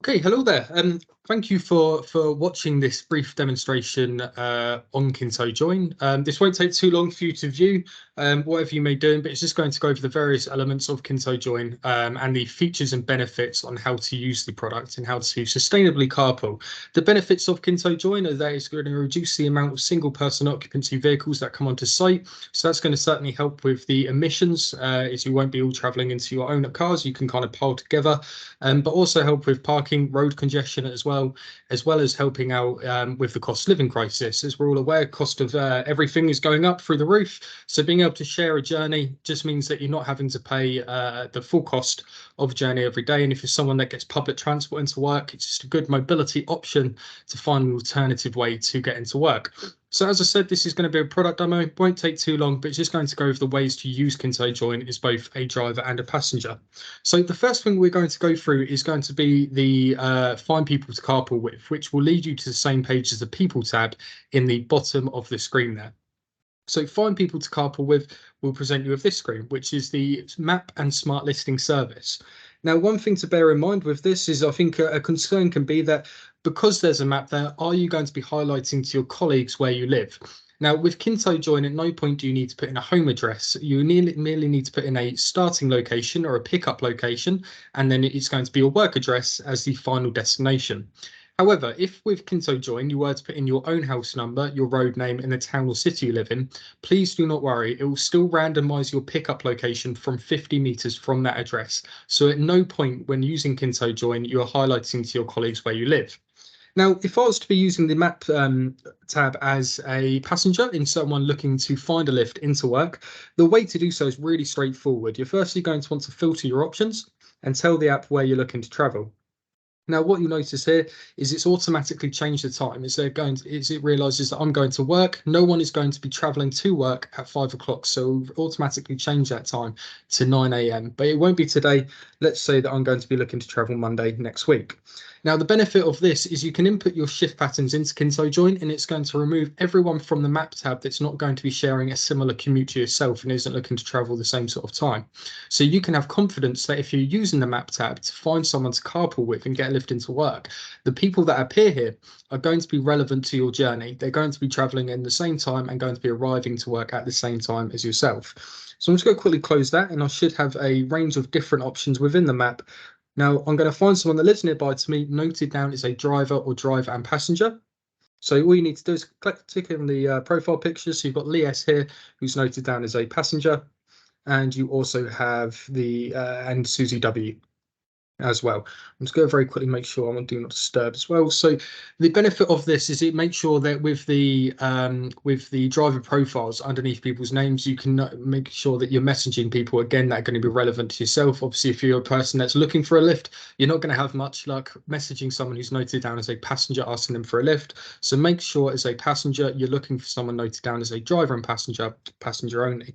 Okay, hello there. Thank you for watching this brief demonstration on KINTO Join. This won't take too long for you to view, whatever you may do, but it's just going to go over the various elements of KINTO Join and the features and benefits on how to use the product and how to sustainably carpool. The benefits of KINTO Join are that it's going to reduce the amount of single-person occupancy vehicles that come onto site. So that's going to certainly help with the emissions, as you won't be all travelling into your own cars. You can kind of pile together, but also help with parking, road congestion as well as helping out with the cost of living crisis. As we're all aware, cost of everything is going up through the roof. So being able to share a journey just means that you're not having to pay the full cost of a journey every day. And if you're someone that gets public transport into work, it's just a good mobility option to find an alternative way to get into work. So as I said, this is going to be a product demo. It won't take too long, but it's just going to go over the ways to use KINTO Join as both a driver and a passenger. So the first thing we're going to go through is going to be the find people to carpool with, which will lead you to the same page as the people tab in the bottom of the screen there. So find people to carpool with will present you with this screen, which is the map and smart listing service. Now, one thing to bear in mind with this is I think a concern can be that because there's a map there, are you going to be highlighting to your colleagues where you live? Now, with KINTO Join, at no point do you need to put in a home address. You merely need to put in a starting location or a pickup location, and then it's going to be your work address as the final destination. However, if with KINTO Join you were to put in your own house number, your road name, and the town or city you live in, please do not worry. It will still randomize your pickup location from 50 meters from that address. So at no point when using KINTO Join, you are highlighting to your colleagues where you live. Now, if I was to be using the map tab as a passenger in someone looking to find a lift into work, the way to do so is really straightforward. You're firstly going to want to filter your options and tell the app where you're looking to travel. Now, what you'll notice here is it's automatically changed the time. It realizes that I'm going to work. No one is going to be traveling to work at 5 o'clock. So we'll automatically change that time to 9 a.m. But it won't be today. Let's say that I'm going to be looking to travel Monday next week. Now, the benefit of this is you can input your shift patterns into KINTO Join, and it's going to remove everyone from the map tab that's not going to be sharing a similar commute to yourself and isn't looking to travel the same sort of time. So you can have confidence that if you're using the map tab to find someone to carpool with and get a lift into work, the people that appear here are going to be relevant to your journey. They're going to be traveling in the same time and going to be arriving to work at the same time as yourself. So I'm just going to quickly close that, and I should have a range of different options within the map. Now, I'm going to find someone that lives nearby to me, noted down as a driver or driver and passenger. So all you need to do is click on the profile picture. So you've got Lee S here, who's noted down as a passenger. And you also have and Susie W as well. I'm just going to very quickly make sure I'm on Do Not Disturb as well. So the benefit of this is it makes sure that with the driver profiles underneath people's names, you can make sure that you're messaging people again that are going to be relevant to yourself. Obviously, if you're a person that's looking for a lift, you're not going to have much luck messaging someone who's noted down as a passenger asking them for a lift. So make sure as a passenger, you're looking for someone noted down as a driver and passenger only.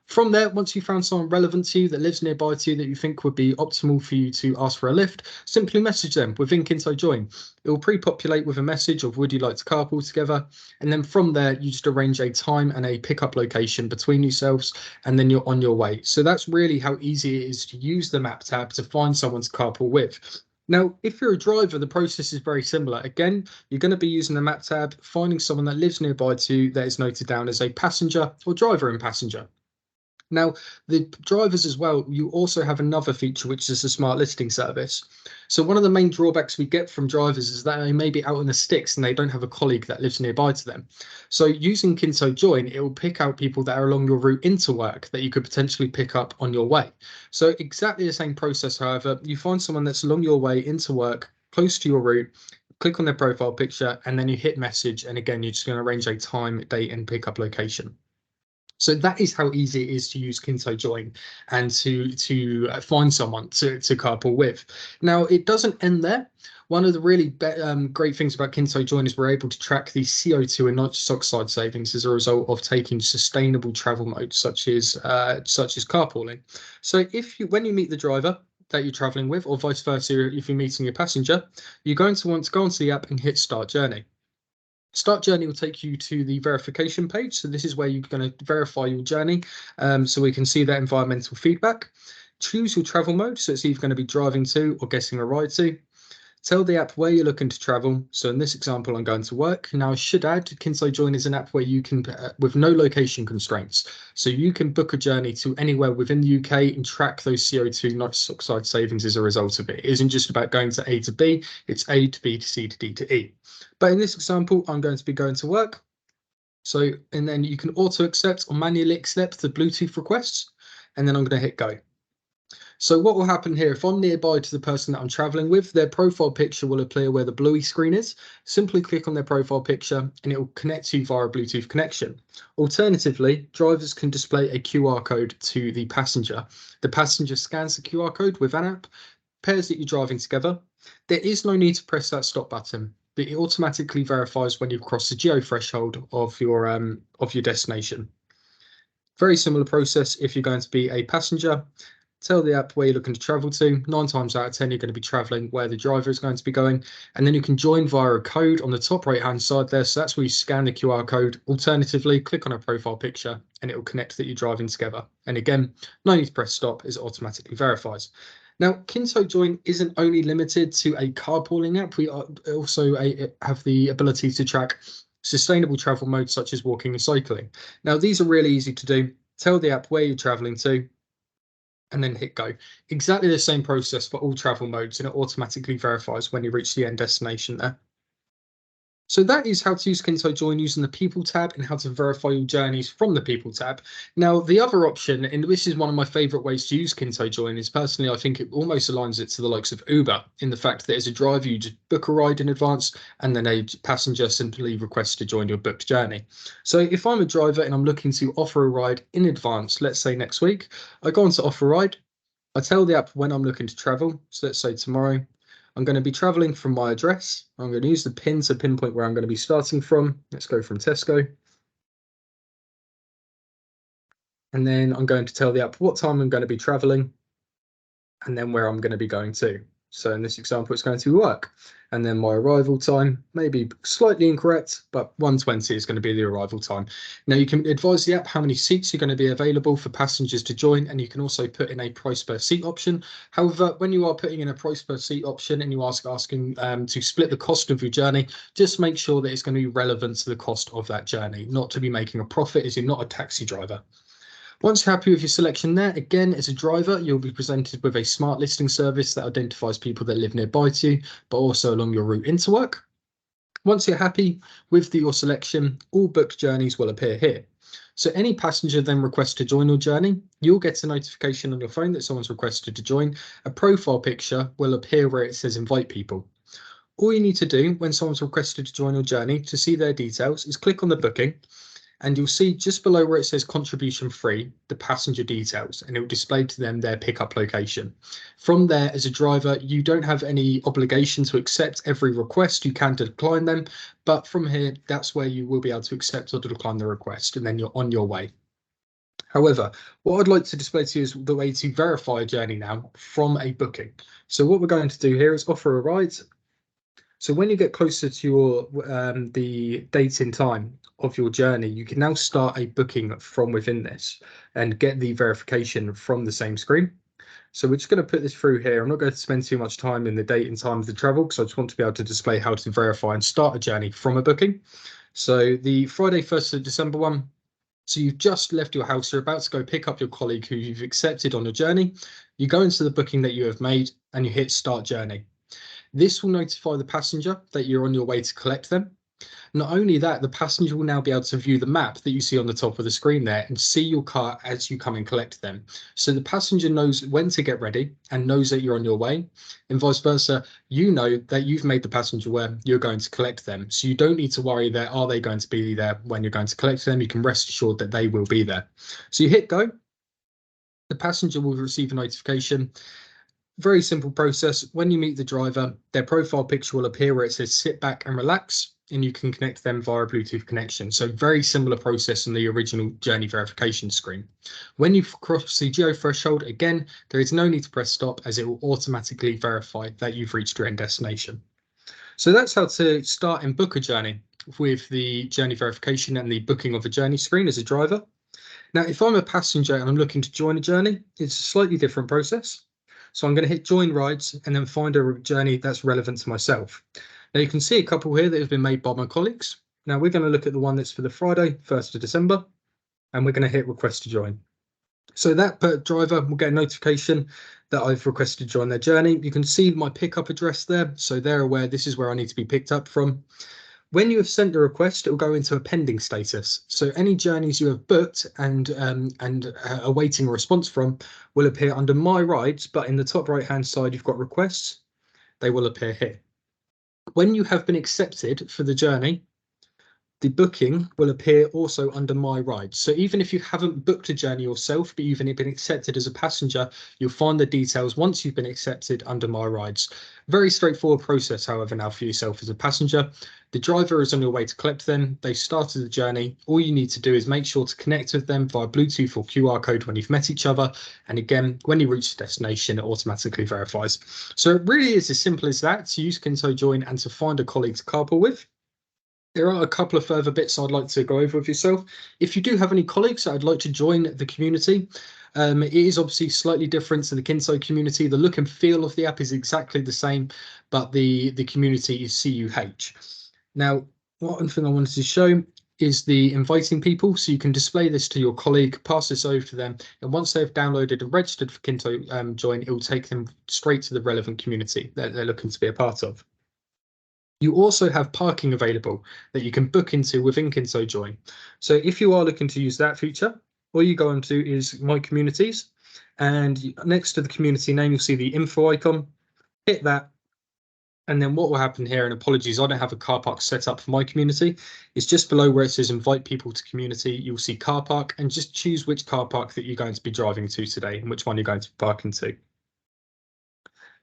From there, once you've found someone relevant to you that lives nearby to you that you think would be optimal for you to ask for a lift, simply message them within KINTO Join. It will pre-populate with a message of would you like to carpool together? And then from there, you just arrange a time and a pickup location between yourselves, and then you're on your way. So that's really how easy it is to use the map tab to find someone to carpool with. Now, if you're a driver, the process is very similar. Again, you're going to be using the map tab, finding someone that lives nearby to you that is noted down as a passenger or driver and passenger. Now, the drivers as well, you also have another feature, which is the smart listing service. So one of the main drawbacks we get from drivers is that they may be out in the sticks and they don't have a colleague that lives nearby to them. So using KINTO Join, it will pick out people that are along your route into work that you could potentially pick up on your way. So exactly the same process, however, you find someone that's along your way into work, close to your route, click on their profile picture, and then you hit message. And again, you're just going to arrange a time, date, and pickup location. So that is how easy it is to use KINTO Join and to find someone to carpool with. Now, it doesn't end there. One of the really great things about KINTO Join is we're able to track the CO2 and nitrous oxide savings as a result of taking sustainable travel modes such as carpooling. So when you meet the driver that you're traveling with, or vice versa, if you're meeting a passenger, you're going to want to go onto the app and hit Start Journey. Start Journey will take you to the verification page. So this is where you're going to verify your journey so we can see that environmental feedback. Choose your travel mode. So it's either going to be driving to or getting a ride to. Tell the app where you're looking to travel. So in this example, I'm going to work. Now, I should add, KINTO Join is an app where you can, with no location constraints. So you can book a journey to anywhere within the UK and track those CO2 nitrous oxide savings as a result of it. It isn't just about going to A to B, it's A to B to C to D to E. But in this example, I'm going to be going to work. So, and then you can auto accept or manually accept the Bluetooth requests, and then I'm going to hit go. So what will happen here, if I'm nearby to the person that I'm traveling with, their profile picture will appear where the bluey screen is. Simply click on their profile picture and it will connect you via a Bluetooth connection. Alternatively, drivers can display a QR code to the passenger. The passenger scans the QR code with an app, pairs that you're driving together. There is no need to press that stop button, but it automatically verifies when you've crossed the geo threshold of your destination. Very similar process if you're going to be a passenger. Tell the app where you're looking to travel to. 9 times out of 10, you're going to be traveling where the driver is going to be going. And then you can join via a code on the top right-hand side there. So that's where you scan the QR code. Alternatively, click on a profile picture and it will connect that you're driving together. And again, no need to press stop as it automatically verifies. Now, KINTO Join isn't only limited to a carpooling app. We also have the ability to track sustainable travel modes such as walking and cycling. Now, these are really easy to do. Tell the app where you're traveling to, and then hit go. Exactly the same process for all travel modes, and it automatically verifies when you reach the end destination there. So that is how to use KINTO Join using the People tab and how to verify your journeys from the People tab. Now, the other option, and this is one of my favorite ways to use KINTO Join, is personally, I think it almost aligns it to the likes of Uber in the fact that as a driver, you just book a ride in advance and then a passenger simply requests to join your booked journey. So if I'm a driver and I'm looking to offer a ride in advance, let's say next week, I go on to offer a ride. I tell the app when I'm looking to travel. So let's say tomorrow. I'm going to be traveling from my address. I'm going to use the pin to pinpoint where I'm going to be starting from. Let's go from Tesco. And then I'm going to tell the app what time I'm going to be traveling and then where I'm going to be going to. So in this example, it's going to work. And then my arrival time may be slightly incorrect, but 1:20 is going to be the arrival time. Now you can advise the app how many seats are going to be available for passengers to join, and you can also put in a price per seat option. However, when you are putting in a price per seat option and you are asking to split the cost of your journey, just make sure that it's going to be relevant to the cost of that journey, not to be making a profit as you're not a taxi driver. Once you're happy with your selection there, again, as a driver, you'll be presented with a smart listing service that identifies people that live nearby to you, but also along your route into work. Once you're happy with your selection, all booked journeys will appear here. So any passenger then requests to join your journey, you'll get a notification on your phone that someone's requested to join. A profile picture will appear where it says invite people. All you need to do when someone's requested to join your journey to see their details is click on the booking, and you'll see just below where it says contribution free, the passenger details, and it will display to them their pickup location. From there, as a driver, you don't have any obligation to accept every request. You can decline them, but from here, that's where you will be able to accept or decline the request, and then you're on your way. However, what I'd like to display to you is the way to verify a journey now from a booking. So what we're going to do here is offer a ride. So when you get closer to your the date and time of your journey, you can now start a booking from within this and get the verification from the same screen. So we're just going to put this through here. I'm not going to spend too much time in the date and time of the travel because I just want to be able to display how to verify and start a journey from a booking. So the Friday 1st of December one. So you've just left your house, you're about to go pick up your colleague who you've accepted on your journey. You go into the booking that you have made and you hit start journey. This will notify the passenger that you're on your way to collect them. Not only that, the passenger will now be able to view the map that you see on the top of the screen there and see your car as you come and collect them. So the passenger knows when to get ready and knows that you're on your way, and vice versa. You know that you've made the passenger aware you're going to collect them. So you don't need to worry that are they going to be there when you're going to collect them. You can rest assured that they will be there. So you hit go. The passenger will receive a notification. Very simple process. When you meet the driver, their profile picture will appear where it says sit back and relax, and you can connect them via a Bluetooth connection. So very similar process in the original journey verification screen. When you cross the geo threshold, again, there is no need to press stop as it will automatically verify that you've reached your end destination. So that's how to start and book a journey with the journey verification and the booking of a journey screen as a driver. Now, if I'm a passenger and I'm looking to join a journey, it's a slightly different process. So I'm going to hit join rides and then find a journey that's relevant to myself. Now you can see a couple here that have been made by my colleagues. Now we're going to look at the one that's for the Friday, 1st of December, and we're going to hit request to join. So that driver will get a notification that I've requested to join their journey. You can see my pickup address there, so they're aware this is where I need to be picked up from. When you have sent the request, it will go into a pending status. So any journeys you have booked and awaiting a response from will appear under My Rides, but in the top right-hand side, you've got requests. They will appear here. When you have been accepted for the journey, the booking will appear also under My Rides. So even if you haven't booked a journey yourself, but you've been accepted as a passenger, you'll find the details once you've been accepted under My Rides. Very straightforward process, however, now for yourself as a passenger. The driver is on your way to collect them. They've started the journey. All you need to do is make sure to connect with them via Bluetooth or QR code when you've met each other. And again, when you reach the destination, it automatically verifies. So it really is as simple as that to use KINTO Join and to find a colleague to carpool with. There are a couple of further bits I'd like to go over with yourself. If you do have any colleagues that would like to join the community, it is obviously slightly different to the KINTO community. The look and feel of the app is exactly the same, but the community is CUH. Now, one thing I wanted to show is the inviting people. So you can display this to your colleague, pass this over to them, and once they've downloaded and registered for KINTO Join, it will take them straight to the relevant community that they're looking to be a part of. You also have parking available that you can book into within KINTO Join. So if you are looking to use that feature, all you go into is My Communities, and next to the community name, you'll see the info icon. Hit that, and then what will happen here, and apologies, I don't have a car park set up for my community. It's just below where it says invite people to community. You'll see car park, and just choose which car park that you're going to be driving to today and which one you're going to be parking to.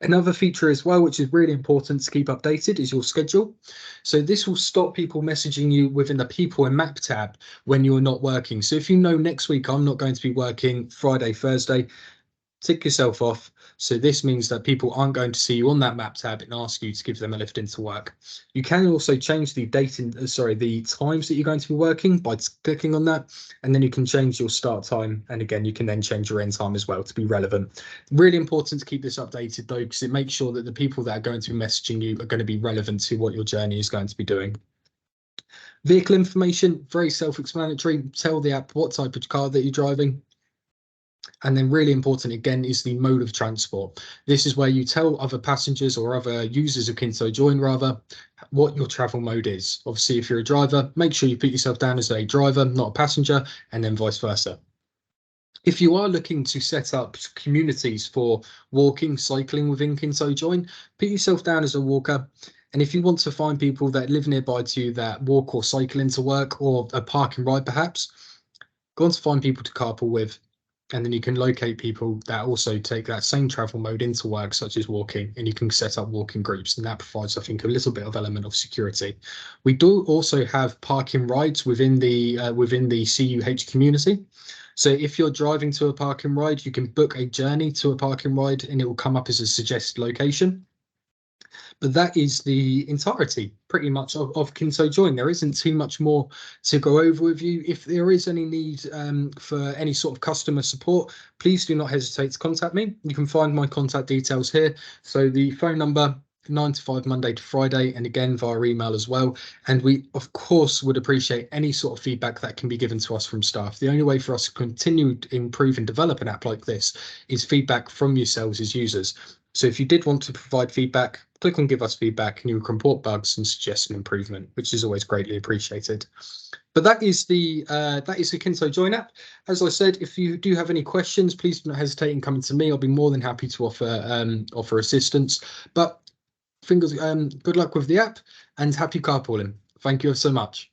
Another feature as well, which is really important to keep updated, is your schedule. So this will stop people messaging you within the People and Map tab when you're not working. So if you know next week I'm not going to be working Friday, Thursday, tick yourself off. So this means that people aren't going to see you on that map tab and ask you to give them a lift into work. You can also change the the times that you're going to be working by clicking on that, and then you can change your start time. And again, you can then change your end time as well to be relevant. Really important to keep this updated though, because it makes sure that the people that are going to be messaging you are going to be relevant to what your journey is going to be doing. Vehicle information, very self-explanatory. Tell the app what type of car that you're driving. And then really important, again, is the mode of transport. This is where you tell other passengers or other users of KINTO Join, rather, what your travel mode is. Obviously, if you're a driver, make sure you put yourself down as a driver, not a passenger, and then vice versa. If you are looking to set up communities for walking, cycling within KINTO Join, put yourself down as a walker. And if you want to find people that live nearby to you that walk or cycle into work, or a park and ride perhaps, go on to find people to carpool with. And then you can locate people that also take that same travel mode into work, such as walking, and you can set up walking groups. And that provides, I think, a little bit of element of security. We do also have parking rides within the CUH community. So if you're driving to a parking ride, you can book a journey to a parking ride and it will come up as a suggested location. But that is the entirety pretty much of KINTO Join. There isn't too much more to go over with you. If there is any need for any sort of customer support, please do not hesitate to contact me. You can find my contact details here. So the phone number, 9 to 5 Monday to Friday, and again via email as well. And we of course would appreciate any sort of feedback that can be given to us from staff. The only way for us to continue to improve and develop an app like this is feedback from yourselves as users. So if you did want to provide feedback, click on give us feedback and you can report bugs and suggest an improvement, which is always greatly appreciated. But that is the KINTO Join app. As I said, if you do have any questions, please do not hesitate in coming to me. I'll be more than happy to offer assistance. But good luck with the app and happy carpooling. Thank you so much.